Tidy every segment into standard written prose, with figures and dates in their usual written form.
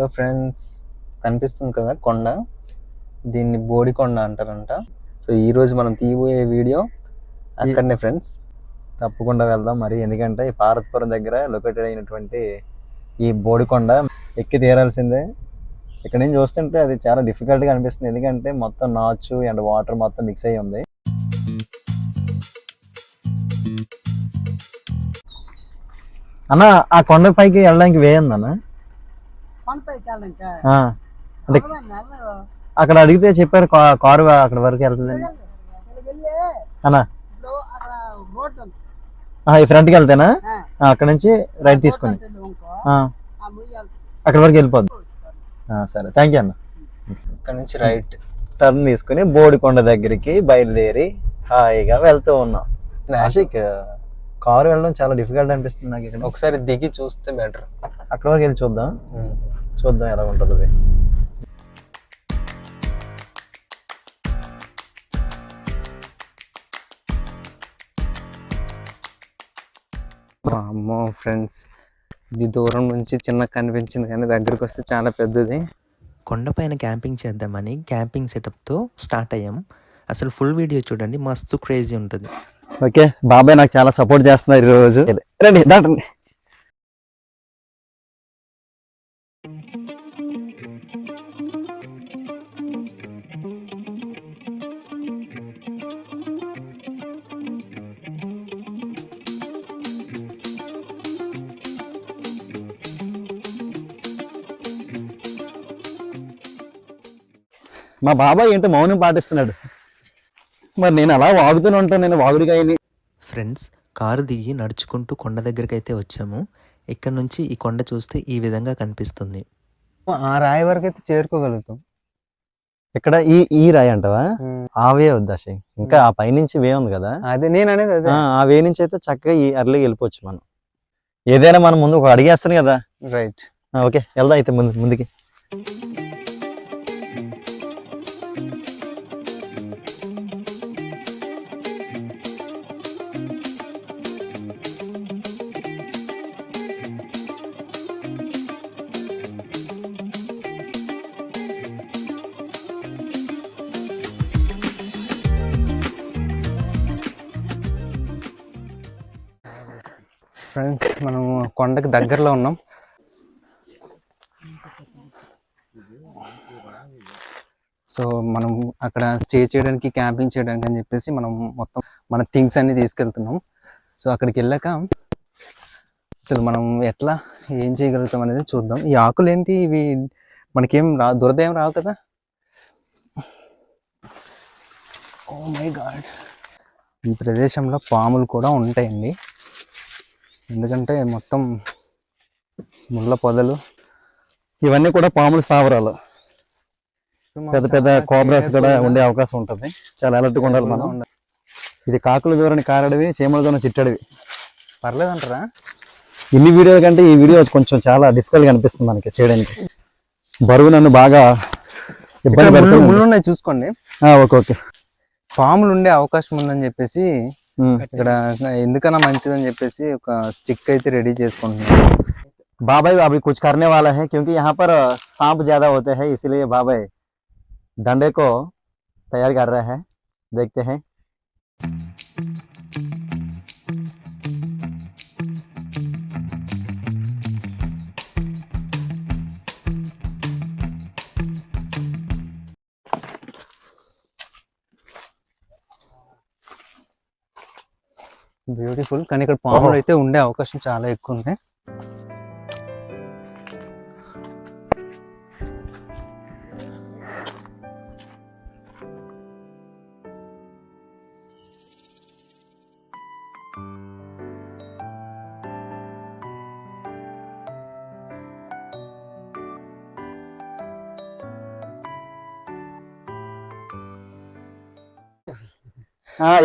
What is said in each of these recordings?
Hello friends, కనిపిస్తుంది కదా కొండ, దీన్ని బోడికొండ అంటారంట. సో ఈరోజు మనం తీయబోయే వీడియో అక్కడనే ఫ్రెండ్స్. తప్పకుండా వెళ్దాం మరి, ఎందుకంటే ఈ పార్వతీపురం దగ్గర లొకేటెడ్ అయినటువంటి ఈ బోడికొండ ఎక్కి తీరాల్సిందే. ఇక్కడ నుంచి చూస్తుంటే అది చాలా డిఫికల్ట్గా అనిపిస్తుంది, ఎందుకంటే మొత్తం నాచు అండ్ వాటర్ మొత్తం మిక్స్ అయ్యి ఉంది. అన్న, ఆ కొండ పైకి వెళ్ళడానికి వే ఉందన్న? అంటే అక్కడ అడిగితే చెప్పారు కారు అక్కడ వరకు వెళ్తుంది అన్న. ఈ ఫ్రంట్కి వెళ్తేనా? అక్కడ నుంచి రైట్ తీసుకుని అక్కడ వరకు వెళ్ళిపోద్ది. సరే, థ్యాంక్ యూ అన్న. ఇక్కడ నుంచి రైట్ టర్న్ తీసుకుని బోడికొండ దగ్గరికి బయలుదేరి హాయిగా వెళ్తూ ఉన్నాం. నాసిక్ కారు వెళ్ళడం చాలా డిఫికల్ట్ అనిపిస్తుంది నాకు. ఇక్కడ ఒకసారి దిగి చూస్తే బెటర్. అక్కడ వరకు వెళ్ళి చూద్దాం ఎలా ఉంటుంది అది. అమ్మో ఫ్రెండ్స్, ఇది దూరం నుంచి చిన్న కనిపించింది కానీ దగ్గరికి వస్తే చాలా పెద్దది. కొండపైన క్యాంపింగ్ చేద్దామని క్యాంపింగ్ సెటప్తో స్టార్ట్ అయ్యాం. అసలు ఫుల్ వీడియో చూడండి, మస్తు క్రేజీ ఉంటుంది. ఓకే, బాబాయ్ నాకు చాలా సపోర్ట్ చేస్తున్నారు ఈరోజు. రండి దాటండి. మా బాబాయ్ ఏంటో మౌనం పాటిస్తున్నాడు, మరి నేను అలా వాగుతూనే ఉంటాను. నేను వాగుడిగా ఫ్రెండ్స్, కారు దిగి నడుచుకుంటూ కొండ దగ్గరికి అయితే వచ్చాము. ఇక్కడ నుంచి ఈ కొండ చూస్తే ఈ విధంగా కనిపిస్తుంది. ఆ రాయి వరకు అయితే చేరుకోగలుగుతాం. ఇక్కడ ఈ రాయి అంటావా? ఆ వే వద్దా, ఇంకా ఆ పైనుంచి వే ఉంది కదా, అదే నేను అనేది. అదే ఆ వే నుంచి అయితే చక్కగా ఈ అర్లీకి వెళ్ళిపోవచ్చు మనం. ఏదైనా మనం ముందు ఒక అడిగేస్తాను కదా. రైట్, ఓకే వెళ్దాం అయితే ముందుకి. ఫ్రెండ్స్, మనం కొండకి దగ్గరలో ఉన్నాం. సో మనం అక్కడ స్టే చేయడానికి, క్యాంపింగ్ చేయడానికి అని చెప్పేసి మనం మొత్తం మన థింగ్స్ అన్ని తీసుకెళ్తున్నాం. సో అక్కడికి వెళ్ళాక అసలు మనం ఎట్లా ఏం చేయగలుగుతాం అనేది చూద్దాం. ఈ ఆకులు ఏంటి ఇవి? మనకేం దురద ఏం రావు కదా? ఓ మై గాడ్, ఈ ప్రదేశంలో పాములు కూడా ఉంటాయండి, ఎందుకంటే మొత్తం ముళ్ళ పొదలు, ఇవన్నీ కూడా పాముల స్థావరాలు. పెద్ద పెద్ద కోబ్రాస్ కూడా ఉండే అవకాశం ఉంటుంది. చాలా అలర్ట్గా ఉండాలి మనం. ఇది కాకుల దూరని కారడవి, చీమల దూరం చిట్టడివి. పర్లేదంటారా? ఇన్ని వీడియోల కంటే ఈ వీడియో కొంచెం చాలా డిఫికల్ట్ గా అనిపిస్తుంది మనకి చేయడానికి. బరువు నన్ను బాగా ఇబ్బంది పెడుతుంది. ముళ్ళు ఉన్నాయి చూసుకోండి. ఓకే. పాములు ఉండే అవకాశం ఉందని చెప్పేసి ఇక్కడ ఎందుకన్నా మంచిదని చెప్పేసి ఒక స్టిక్ అయితే రెడీ చేసుకుంటున్నాం. बाबाई अभी कुछ करने वाला है, क्योंकि यहाँ पर सांप ज्यादा होते हैं, इसलिए बाबाई डंडे को तैयार कर रहे हैं. देखते हैं. బ్యూటిఫుల్, కానీ ఇక్కడ పాములు అయితే ఉండే అవకాశం చాలా ఎక్కువ ఉంది.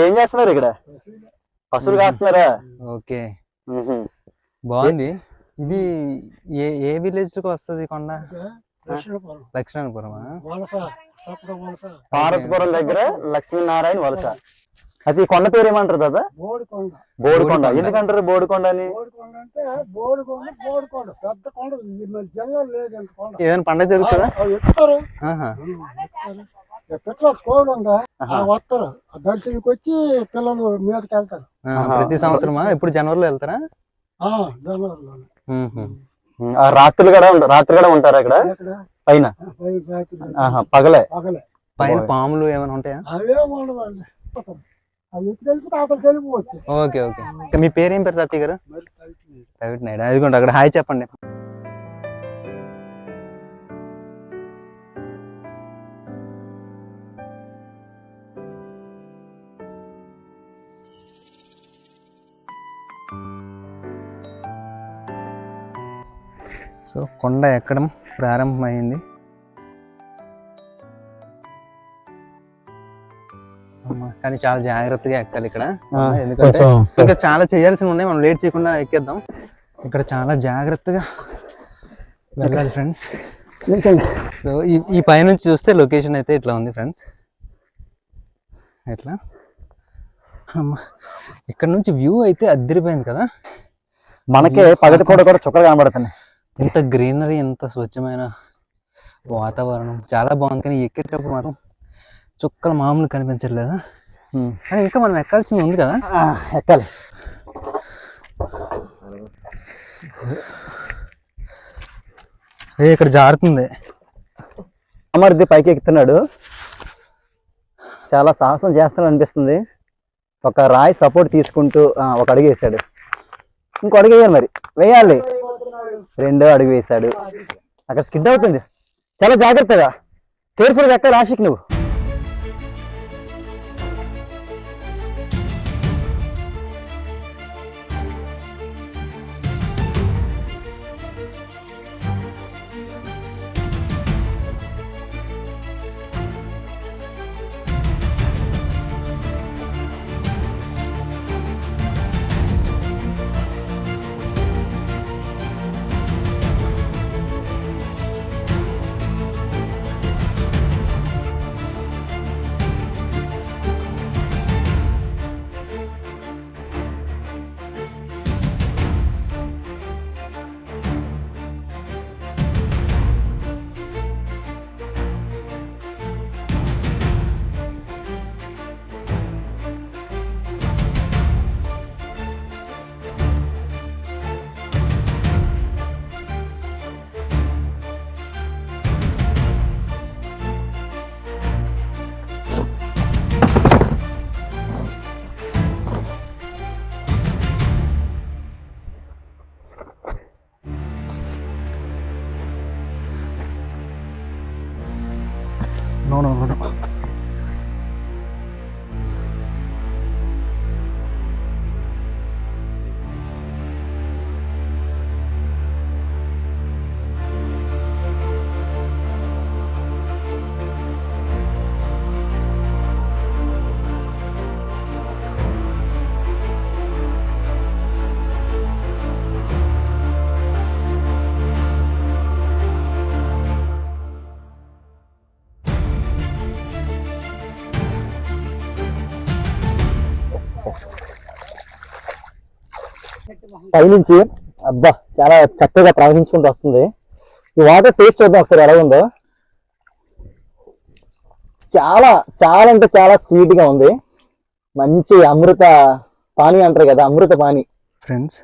ఏం చేస్తున్నారు ఇక్కడ? పశువులు కాస్తున్నారా? ఓకే, బాగుంది. ఇది ఏ విలేజ్ కి వస్తుంది కొండ? లక్ష్మీనారాయణపురం. పార్వతీపురం దగ్గర లక్ష్మీనారాయణ వలస. అది ఈ కొండ పేరు ఏమంటారు దాదా? బోడికొండ. బోడికొండ. ఎందుకంటారు బోడికొండ అని? బోడికొండ అంటే బోడికొండ పెద్ద కొండ, మన జిల్లాలో లేదు అంత కొండ. ఏదైనా పండగ జరుగుతుందా? అది ఎక్కుతారు. ఆహా. పెట్రోల్ స్కోడ్ ఉందా, వస్తారు దర్శనకి వచ్చి పిల్లలు మీదకి వెళ్తారు. ప్రతి సంవత్సరమా? ఇప్పుడు జనవరిలో వెళ్తారా? జనవరిలో రాత్రి కూడా ఉంటారా ఇక్కడ పైన? పగలే పగలే. పైన పాములు ఏమైనా ఉంటాయా? అవే ఉండవండి, అవి ఎప్పుడు వెళ్ళిపోతే అక్కడికి వెళ్ళిపోవచ్చు. Okay okay. మీ పేరేం పేరు తాతయ్య గారు? తవిటి నాయుడు. అదిగోండి అక్కడ హాయ్ చెప్పండి. సో కొండ ఎక్కడం ప్రారంభమైంది. కానీ చాలా జాగ్రత్తగా ఎక్కాలి ఇక్కడ, ఎందుకంటే ఇంకా చాలా చేయాల్సినవి ఉన్నాయి. మనం లేట్ చేయకుండా ఎక్కేద్దాం. ఇక్కడ చాలా జాగ్రత్తగా వెళ్ళాలి ఫ్రెండ్స్. సో ఈ పైనుంచి చూస్తే లొకేషన్ అయితే ఇట్లా ఉంది ఫ్రెండ్స్. ఎట్లా ఇక్కడ నుంచి వ్యూ అయితే అదిరిపోయింది కదా. మనకే పగటి పూట కూడా చుక్కలు కనబడుతున్నాయి. ఎంత గ్రీనరీ, ఎంత స్వచ్ఛమైన వాతావరణం, చాలా బాగుంది. కానీ ఎక్కేటప్పుడు మాత్రం చుక్కలు మామూలు కనిపించట్లేదు. కానీ ఇంకా మనం ఎక్కాల్సింది ఉంది కదా. ఎక్కాలి. ఇక్కడ జారుతుంది. అమర్ది పైకి ఎక్కుతున్నాడు, చాలా సాహసం చేస్తాను అనిపిస్తుంది. ఒక రాయి సపోర్ట్ తీసుకుంటూ ఒక అడుగు వేసాడు, ఇంకో అడుగు వేయాలి, మరి వేయాలి. రెండో అడుగు వేశాడు, అక్కడ స్కిడ్ అవుతుంది. చాలా జాగ్రత్తగా కేర్ఫుల్గా ఎక్కాలి ఆశిక్ నువ్వు. No. పైనుంచి అబ్బా చాలా చక్కగా ప్రవహించుకుంటూ వస్తుంది. ఈ వాటర్ టేస్ట్ వద్దాం ఒకసారి ఎలా ఉందో. చాలా చాలా అంటే చాలా స్వీట్ గా ఉంది. మంచి అమృత పానీ అంటారు కదా, అమృత పానీ. ఫ్రెండ్స్,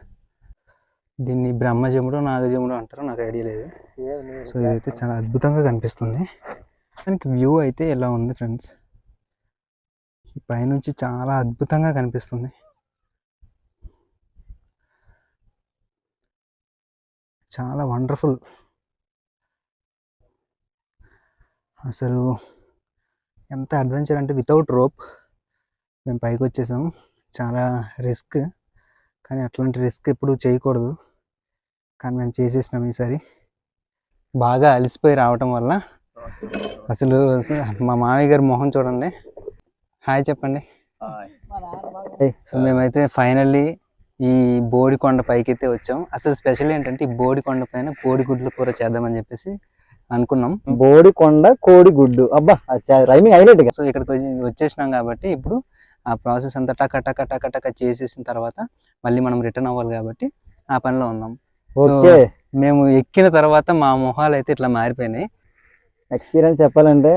దీన్ని బ్రహ్మజముడు నాగజముడు అంటారు, నాకు ఐడియా లేదు. సో ఇదైతే చాలా అద్భుతంగా కనిపిస్తుంది. దానికి వ్యూ అయితే ఎలా ఉంది ఫ్రెండ్స్, ఈ పైనుంచి చాలా అద్భుతంగా కనిపిస్తుంది. చాలా వండర్ఫుల్. అసలు ఎంత అడ్వెంచర్ అంటే వితౌట్ రోప్ మేము పైకి వచ్చేసాం. చాలా రిస్క్, కానీ అట్లాంటి రిస్క్ ఎప్పుడు చేయకూడదు. కానీ మేము చేసేసినాం ఈసారి. బాగా అలసిపోయి రావటం వల్ల అసలు మా మామయ్య గారి మొహం చూడండి. హాయ్ చెప్పండి. సో మేమైతే ఫైనల్లీ ఈ బోడికొండ పైకి అయితే వచ్చాం. అసలు స్పెషల్ ఏంటంటే ఈ బోడికొండ పైన కోడిగుడ్ల కూర చేద్దామని చెప్పేసి అనుకున్నాం. బోడికొండ కోడిగుడ్డు, అబ్బా రైమింగ్ హైలైట్. సో ఇక్కడికి వచ్చేసినాం కాబట్టి ఇప్పుడు ఆ ప్రాసెస్ అంతా టక టక టక టక చేసేసిన తర్వాత మళ్ళీ మనం రిటర్న్ అవ్వాలి కాబట్టి ఆ పనిలో ఉన్నాం. So okay. మేము ఎక్కిన తర్వాత మా మొహాలు అయితే ఇట్లా మారిపోయినాయి. ఎక్స్పీరియన్స్ చెప్పాలంటే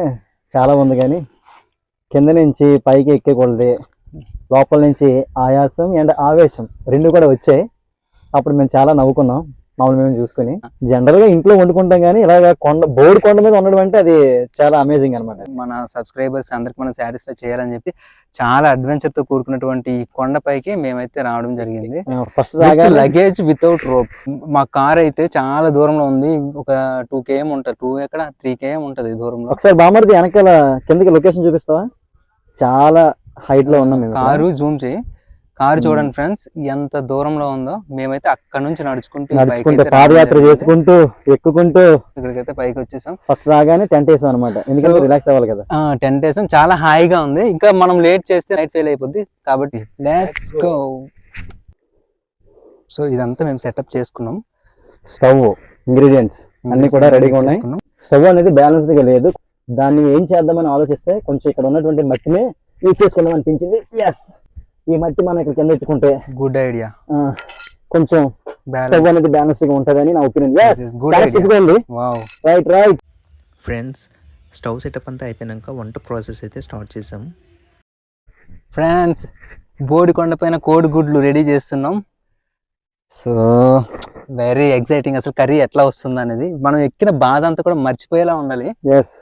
చాలా ఉంది, కానీ కింద నుంచి పైకి ఎక్కే కొలది లోపల నుంచి ఆయాసం అండ్ ఆవేశం రెండు కూడా వచ్చాయి. అప్పుడు మేము చాలా నవ్వుకున్నాం మామూలు మేము చూసుకుని. జనరల్ గా ఇంట్లో వండుకుంటాం, కానీ ఇలాగ బోర్డు కొండ మీద ఉండడం అంటే అది చాలా అమేజింగ్ అనమాట. మన సబ్స్క్రైబర్స్ అందరికి మనం సాటిస్ఫై చేయాలని చెప్పి చాలా అడ్వెంచర్ తో కూడుకున్నటువంటి ఈ కొండపైకి మేమైతే రావడం జరిగింది. First luggage without rope. మా కార్ అయితే చాలా దూరంలో ఉంది, ఒక 2 km ఉంటది, 3 km ఉంటది దూరంలో. ఒకసారి బామర్ది వెనకాల కిందకి లొకేషన్ చూపిస్తావా? చాలా హైట్ లో ఉన్నాం మేము. కారు జూమ్ చేయి, కారు చూడండి ఫ్రెండ్స్ ఎంత దూరంలో ఉందో. మేమైతే అక్కడ నుంచి నడుచుకుంటూ పాదయాత్ర చేసుకుంటూ ఎక్కుకుంటూ ఇక్కడికైతే పైకి వచ్చేసాం. ఫస్ట్ రాగానే టెంట్ వేసాం అనమాట, ఎందుకంటే రిలాక్స్ అవ్వాలి కదా. టెంట్ వేసాం, చాలా హాయిగా ఉంది. ఇంకా మనం లేట్ చేస్తే నైట్ ఫెయిల్ అయిపోద్ది కాబట్టి లెట్స్ గో. సో ఇదంతా మేము సెటప్ చేసుకున్నాం. స్టవ్ ఇంగ్రీడియంట్స్ అన్ని కూడా రెడీగా ఉన్నాయి. స్టవ్ అనేది బ్యాలెన్స్డ్ గా లేదు, దాన్ని ఏం చేద్దామని ఆలోచిస్తే కొంచెం ఇక్కడ ఉన్నటువంటి మట్టిని యూజ్ చేసుకుందాం అనిపించింది. ఎస్, ఈ మట్టి మనం ఇక్కడ కింద పెట్టుకుంటే గుడ్ ఐడియా, కొంచెం స్టవ్ అనేది బ్యాలెన్స్ గా ఉంటుందని నా opinion. Right right friends, stove setup అంతా అయిపోయాక వంట ప్రాసెస్ అయితే స్టార్ట్ చేసాము. ఫ్రెండ్స్, బోడికొండ పైన కోడిగుడ్లు రెడీ చేస్తున్నాం. So very exciting. అసలు కర్రీ ఎట్లా వస్తుంది అనేది మనం ఎక్కిన బాధ అంతా కూడా మర్చిపోయేలా ఉండాలి.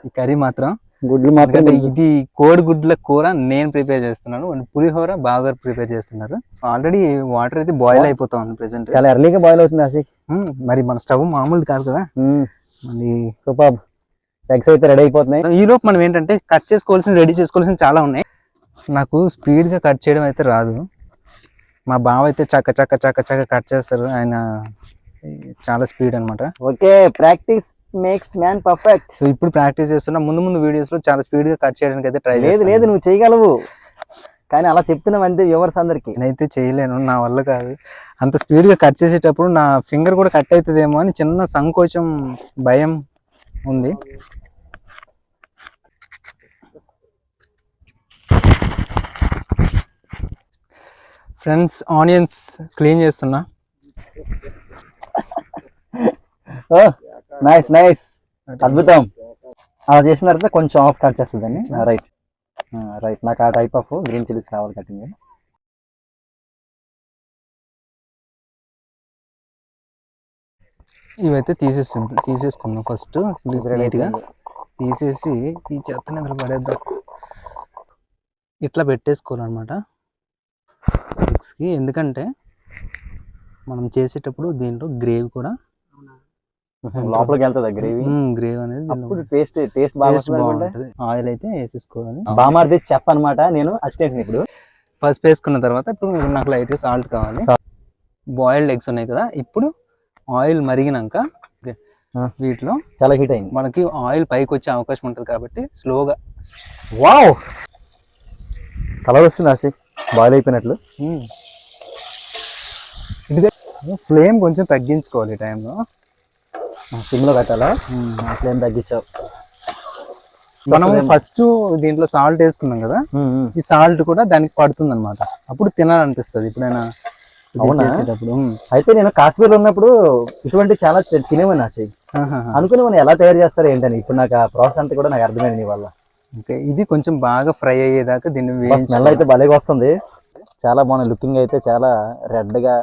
ఈ కర్రీ మాత్రం గుడ్లు మాత్రం. ఇది కోడిగుడ్ల కూర నేను ప్రిపేర్ చేస్తున్నాను, పులిహోర బాగా ప్రిపేర్ చేస్తున్నారు. ఆల్రెడీ వాటర్ అయితే బాయిల్ అయిపోతా ఉంది ప్రెసెంట్. చాలా ఎర్లీగా బాయిల్ అవుతుంది ఆశిక్. మరి మన స్టవ్ మామూలు కాదు కదా. మళ్ళీ సూపర్, ఎగ్స్ అయితే రెడీ అయిపోతున్నాయి. ఈ లోపు మనం ఏంటంటే కట్ చేసుకోవాల్సిన రెడీ చేసుకోవాల్సిన చాలా ఉన్నాయి. నాకు స్పీడ్ గా కట్ చేయడం అయితే రాదు. మా బావ అయితే చక్క చక్క చక్క చక్క కట్ చేస్తారు, ఆయన చాలా స్పీడ్ అనమాట. Okay, practice makes man perfect. So ఇప్పుడు ప్రాక్టీస్ చేస్తున్నా, ముందు వీడియోస్ లో చాలా స్పీడ్ గా కట్ చేయడానికి అయితే ట్రై లేదు లేదు నువ్వు చేయగలవు, కానీ అలా చెప్తున్నావు అంతే వ్యూవర్స్ అందరికి. నేనైతే చేయలేను, నా వల్ల కాదు. అంత స్పీడ్ గా కట్ చేసేటప్పుడు నా ఫింగర్ కూడా కట్ అవుతుందేమో అని చిన్న సంకోచం, భయం ఉంది. ఫ్రెండ్స్, ఆనియన్స్ క్లీన్ చేస్తున్నా. నైస్ నైస్, అద్భుతం. అలా చేసిన తర్వాత కొంచెం ఆఫ్ కట్ చేస్తుందండి. రైట్ రైట్, నాకు ఆ టైప్ ఆఫ్ గ్రీన్ చిల్లీస్ కావాలి కటింగ్. ఇవైతే తీసేసుకుందాం ఫస్ట్ నీట్గా తీసేసి ఈ చెత్తని అందులో పడేద్దాం. ఇట్లా పెట్టేసుకోవాలన్నమాట ఎగ్స్కి, ఎందుకంటే మనం చేసేటప్పుడు దీంట్లో గ్రేవీ కూడా లోపలికి వెళ్తుంది. గ్రేవీ అనేది అప్పుడు టేస్ట్ బాగుంటుంది. ఆయిల్ అయితే వేసేసుకోవాలి. బామార్ది చెప్ అనమాట, నేను అసిస్టెంట్. ఇప్పుడు ఫస్ట్ వేసుకున్న తర్వాత ఇప్పుడు నాకు లైట్గా సాల్ట్ కావాలి. బాయిల్డ్ ఎగ్స్ ఉన్నాయి కదా, ఇప్పుడు ఆయిల్ మరిగినాక వీటిలో చాలా హీట్ అయింది, మనకి ఆయిల్ పైకి వచ్చే అవకాశం ఉంటుంది కాబట్టి స్లోగా. వావ్, కలర్ వస్తుంది ఆశిక్, బాయిల్ అయిపోయినట్లు. ఫ్లేమ్ కొంచెం తగ్గించుకోవాలి ఈ టైంలో. సిమ్లో పెట్టాలా? ఫ్లేమ్ తగ్గించావు. మనం ఫస్ట్ దీంట్లో సాల్ట్ వేసుకున్నాం కదా, ఈ సాల్ట్ కూడా దానికి పడుతుంది అనమాట, అప్పుడు తినాలనిపిస్తుంది ఎప్పుడైనా. అయితే నేను కాశ్మీర్లో ఉన్నప్పుడు ఇటువంటి చాలా తినేవని ఆశ అనుకుని మనం ఎలా తయారు చేస్తారు ఏంటని. ఇప్పుడు నాకు ఆ ప్రాసెస్ అంతా కూడా నాకు అర్థమైంది నీ వల్ల. ఓకే, ఇది కొంచెం బాగా ఫ్రై అయ్యేదాకా దీన్ని స్మెల్ అయితే భలేగా వస్తుంది, చాలా బాగుంది. లుకింగ్ అయితే చాలా రెడ్గా.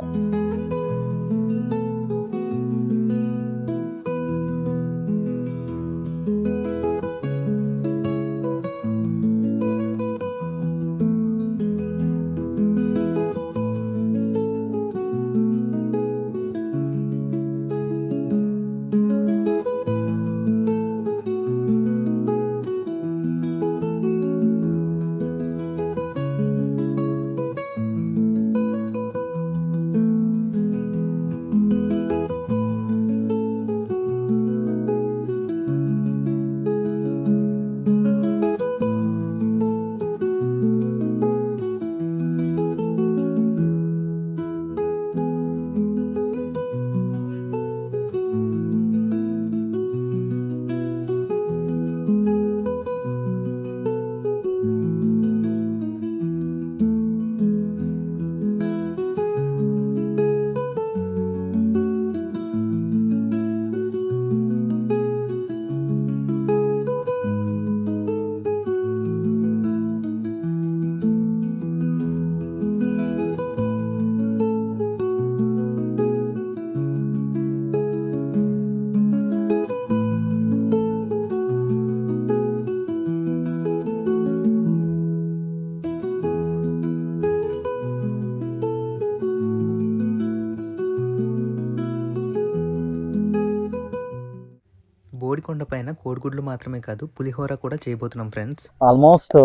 కొండ పైన కోడిగుడ్లు మాత్రమే కాదు పులిహోర కూడా చేయబోతున్నాం ఫ్రెండ్స్. ఆల్మోస్ట్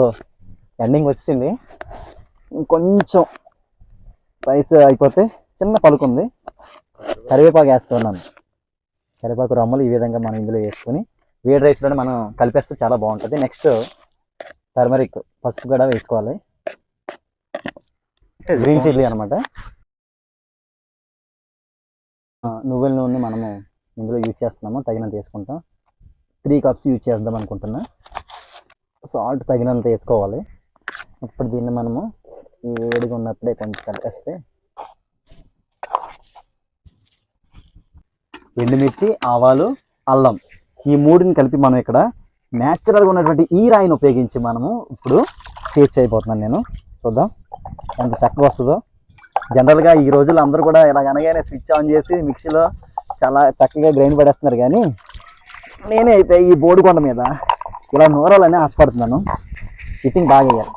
ఎండింగ్ వచ్చింది, ఇంకొంచెం రైస్ అయిపోతే చిన్న పలుకుంది. కరివేపాకు వేస్తున్నాను. కరివేపాకు రమ్మలు ఈ విధంగా మనం ఇందులో వేసుకొని వేడి రైస్లోనే మనం కలిపేస్తే చాలా బాగుంటుంది. నెక్స్ట్ టర్మరిక్ పసుపు కూడా వేసుకోవాలి, గ్రీన్ చిల్లీ అనమాట. నువ్వుల నూనె మనము ఇందులో యూజ్ చేస్తున్నాము, తగినంత వేసుకుంటాం. 3 cups యూజ్ చేద్దాం అనుకుంటున్నా. సాల్ట్ తగినంత వేసుకోవాలి. ఇప్పుడు దీన్ని మనము ఈ వేడిగా ఉన్నప్పుడే కొంచెం కలిపేస్తే ఎండుమిర్చి, ఆవాలు, అల్లం ఈ మూడుని కలిపి మనం ఇక్కడ న్యాచురల్గా ఉన్నటువంటి ఈ రాయిని ఉపయోగించి మనము ఇప్పుడు టేస్ట్ చేయబోతున్నాను నేను. చూద్దాం ఎంత చక్కగా వస్తుందో. జనరల్గా ఈ రోజుల్లో అందరూ కూడా ఇలాగనగానే స్విచ్ ఆన్ చేసి మిక్సీలో చాలా చక్కగా గ్రైండ్ పడేస్తున్నారు, కానీ నేనే అయితే ఈ బోడికొండ మీద ఇలా నూరాలని ఆశపడుతున్నాను. సిట్టింగ్ బాగా అయ్యారు.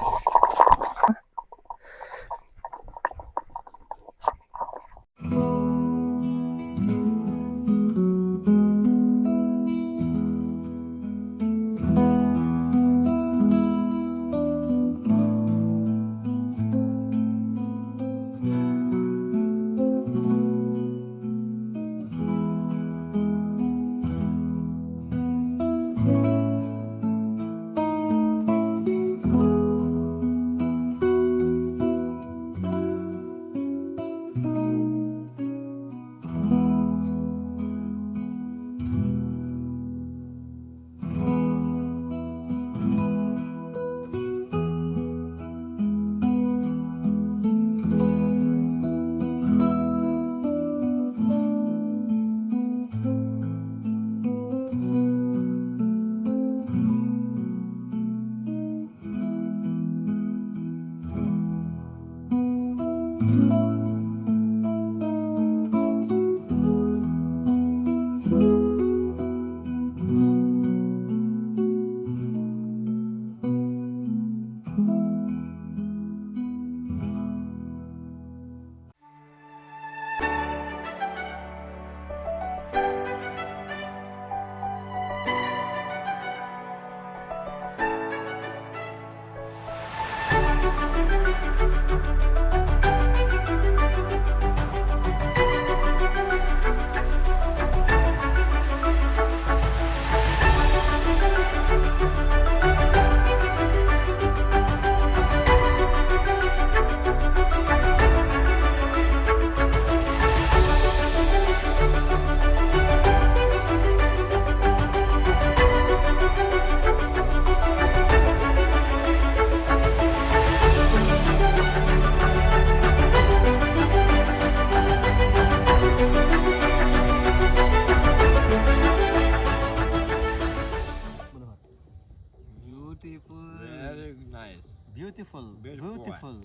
బ్యూటిఫుల్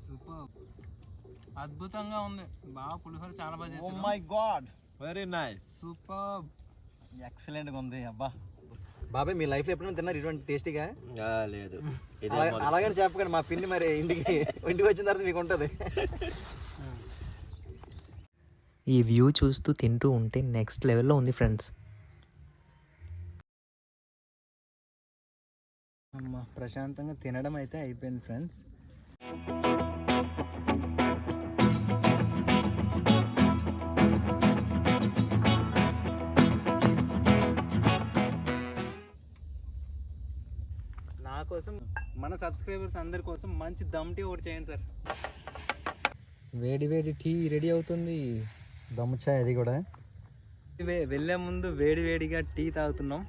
సూపర్, అద్భుతంగా ఉంది. బాగా పులిహోర చాలా బాగా ఓ చేశారు. My God, very nice, super, ఎక్సలెంట్గా ఉంది. అబ్బా బాబాయ్, మీ లైఫ్లో ఎప్పుడైనా తిన్నారు ఇటువంటి టేస్టీగా? లేదు. అలాగని చెప్పకండి, మా పిన్ని మరి ఇంటికి వచ్చిన తర్వాత మీకు ఉంటుంది. ఈ వ్యూ చూస్తూ తింటూ ఉంటే నెక్స్ట్ లెవెల్లో ఉంది ఫ్రెండ్స్. అమ్మ ప్రశాంతంగా తినడం అయితే అయిపోయింది ఫ్రెండ్స్. నా కోసం, మన సబ్స్క్రైబర్స్ అందరి కోసం మంచి దమ్ టీ ఒకటి చేయండి సార్. వేడి వేడి టీ రెడీ అవుతుంది, దమ్ చాయ్ అది కూడా. వెళ్ళే ముందు వేడి వేడిగా టీ తాగుతున్నాం.